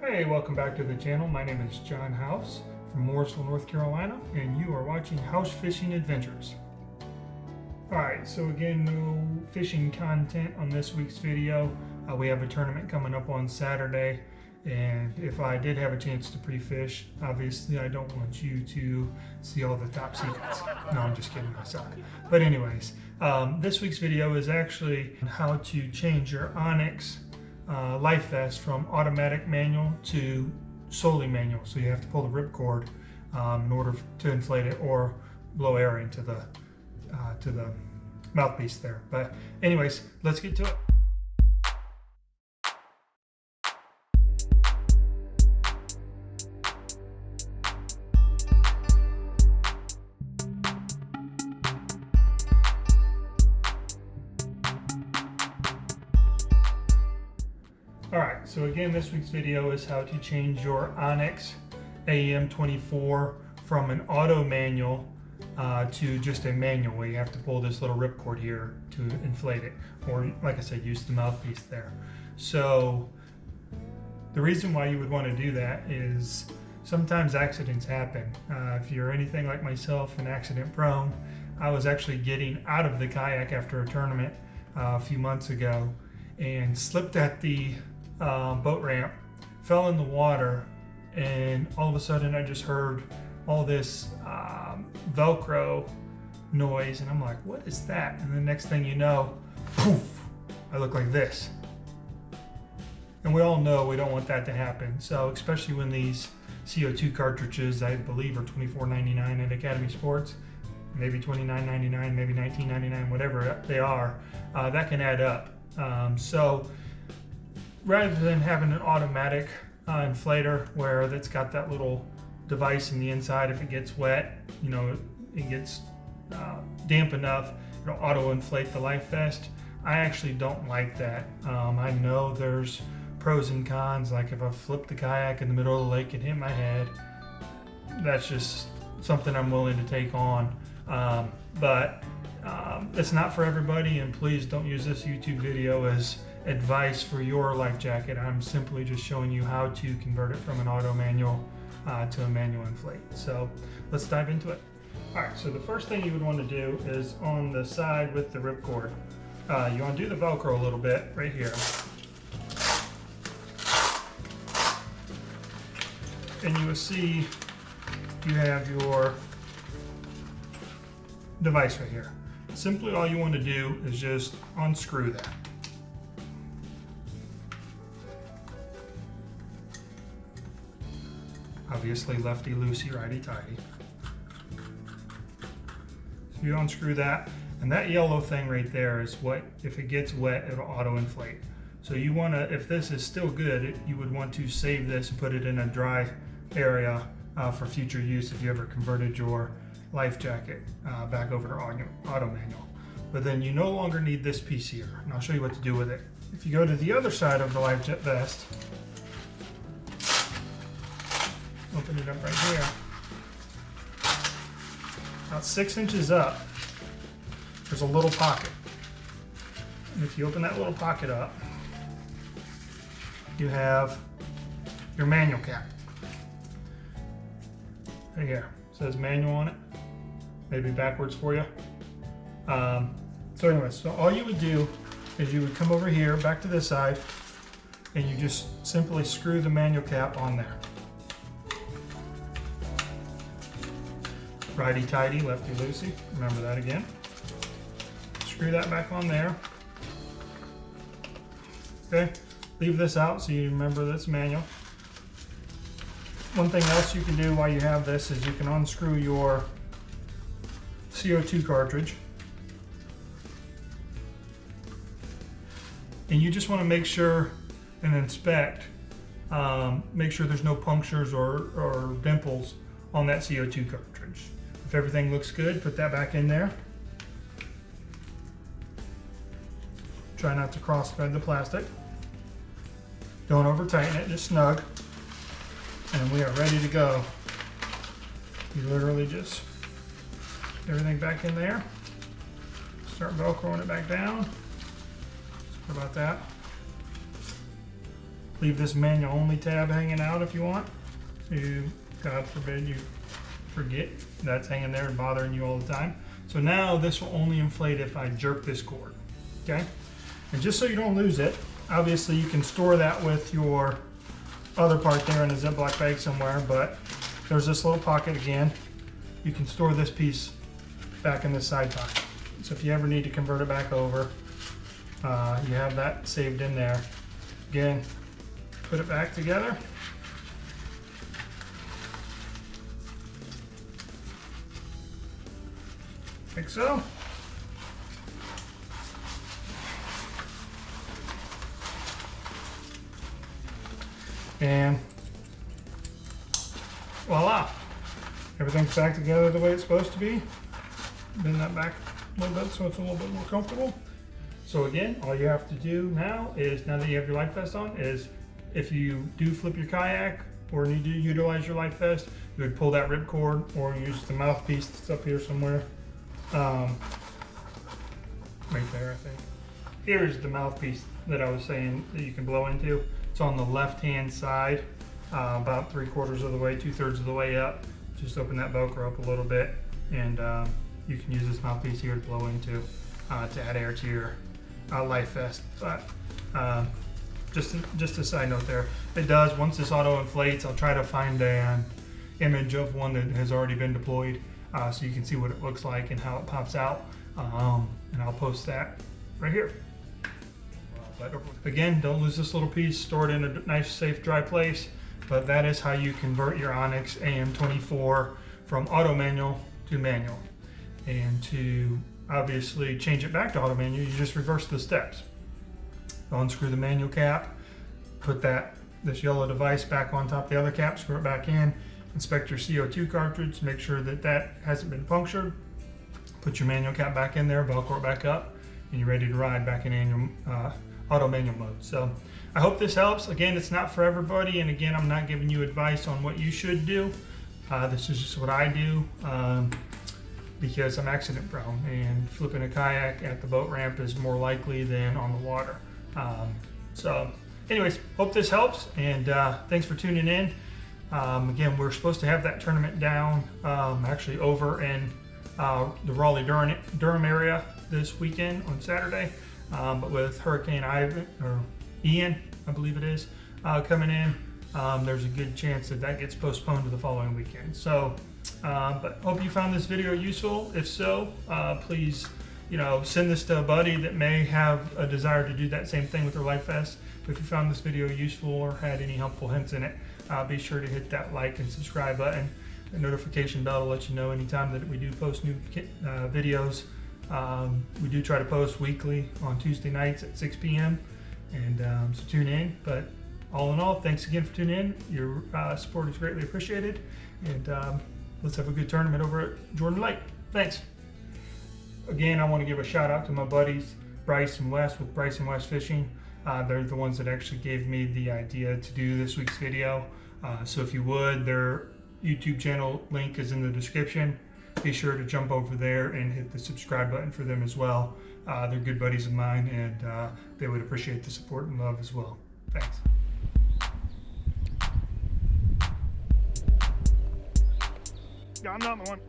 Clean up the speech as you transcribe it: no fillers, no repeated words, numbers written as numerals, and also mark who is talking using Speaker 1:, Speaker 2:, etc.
Speaker 1: Hey, welcome back to the channel. My name is John House from Mooresville, North Carolina, and you are watching House Fishing Adventures. Alright, so again, no fishing content on this week's video. We have a tournament coming up on Saturday, and if I did have a chance to pre-fish, obviously I don't want you to see all the top secrets. No, I'm just kidding, I suck. But anyways, this week's video is actually how to change your Onyx life vest from automatic manual to solely manual. So you have to pull the ripcord in order to inflate it or blow air into the mouthpiece there. But anyways, let's get to it. Alright, so again, this week's video is how to change your Onyx AM24 from an auto manual to just a manual where you have to pull this little ripcord here to inflate it, or like I said, use the mouthpiece there. So the reason why you would want to do that is sometimes accidents happen. If you're anything like myself and accident prone, I was actually getting out of the kayak after a tournament a few months ago and slipped at the boat ramp, fell in the water, and all of a sudden I just heard all this Velcro noise, and I'm like, what is that? And the next thing you know, poof, I look like this. And we all know we don't want that to happen. So especially when these CO2 cartridges, I believe, are $24.99 at Academy Sports, maybe $29.99, maybe $19.99, whatever they are, that can add up. So rather than having an automatic inflator where that's got that little device in the inside, if it gets wet, you know, it gets damp enough, it'll auto inflate the life vest. I actually don't like that. I know there's pros and cons, like if I flip the kayak in the middle of the lake and hit my head, that's just something I'm willing to take on. But it's not for everybody, and please don't use this YouTube video as advice for your life jacket. I'm simply just showing you how to convert it from an auto manual to a manual inflate. So let's dive into it. Alright, so the first thing you would want to do is on the side with the ripcord, you want to do the Velcro a little bit right here. And you will see you have your device right here. Simply all you want to do is just unscrew that. Obviously lefty-loosey, righty-tighty. So you unscrew that, and that yellow thing right there is what, if it gets wet, it'll auto-inflate. So you want to, if this is still good, you would want to save this and put it in a dry area for future use if you ever converted your life jacket back over to auto manual. But then you no longer need this piece here, and I'll show you what to do with it. If you go to the other side of the life vest, open it up right here, about 6 inches up, there's a little pocket. And if you open that little pocket up, you have your manual cap. Right here, it says manual on it, maybe backwards for you. So anyways, so all you would do is you would come over here, back to this side, and you just simply screw the manual cap on there. Righty-tighty, lefty-loosey, remember that again. Screw that back on there. Okay, leave this out so you remember that's manual. One thing else you can do while you have this is you can unscrew your CO2 cartridge. And you just want to make sure and inspect, make sure there's no punctures or dimples on that CO2 cartridge. If everything looks good, put that back in there. Try not to cross thread the plastic. Don't over tighten it, just snug. And we are ready to go. You literally just put everything back in there. Start Velcroing it back down. Sorry about that. leave this manual only tab hanging out if you want. So God forbid you forget that's hanging there and bothering you all the time. So now this will only inflate if I jerk this cord, okay? And just so you don't lose it, obviously you can store that with your other part there in a Ziploc bag somewhere, but there's this little pocket again. You can store this piece back in this side pocket. So if you ever need to convert it back over, you have that saved in there. Again, put it back together. Like so. And voila, everything's back together the way it's supposed to be. Bend that back a little bit so it's a little bit more comfortable. So again, all you have to do now is, now that you have your life vest on, is if you do flip your kayak or need to utilize your life vest, you would pull that ripcord or use the mouthpiece that's up here somewhere. Right there, I think. Here's the mouthpiece that I was saying that you can blow into. It's on the left-hand side, about 3/4 of the way, 2/3 of the way up. Just open that Velcro up a little bit, and you can use this mouthpiece here to blow into to add air to your life vest. But just a side note there, it does, once this auto inflates, I'll try to find an image of one that has already been deployed so you can see what it looks like and how it pops out, and I'll post that right here. But again, don't lose this little piece, store it in a nice, safe, dry place. But that is how you convert your Onyx AM24 from auto manual to manual. And to obviously change it back to auto manual, you just reverse the steps. Unscrew the manual cap, put this yellow device back on top of the other cap, screw it back in, inspect your CO2 cartridge, make sure that hasn't been punctured, put your manual cap back in there, Velcro it back up, and you're ready to ride back in auto manual mode. So I hope this helps. Again, it's not for everybody, and again, I'm not giving you advice on what you should do. This is just what I do because I'm accident prone, and flipping a kayak at the boat ramp is more likely than on the water. So anyways, hope this helps, and thanks for tuning in. Again, we're supposed to have that tournament down actually over in the Raleigh-Durham area this weekend on Saturday. But with Hurricane Ian, I believe it is, coming in, there's a good chance that gets postponed to the following weekend. So, but hope you found this video useful. If so, please, send this to a buddy that may have a desire to do that same thing with their life vest. If you found this video useful or had any helpful hints in it, be sure to hit that like and subscribe button. The notification bell will let you know anytime that we do post new videos. We do try to post weekly on Tuesday nights at 6 p.m. and so tune in. But all in all, thanks again for tuning in. Your support is greatly appreciated, and let's have a good tournament over at Jordan Lake. Thanks. Again, I want to give a shout out to my buddies Bryce and Wes with Bryce and Wes Fishing. They're the ones that actually gave me the idea to do this week's video. So if you would, their YouTube channel link is in the description. Be sure to jump over there and hit the subscribe button for them as well. They're good buddies of mine, and they would appreciate the support and love as well. Thanks. Got another one.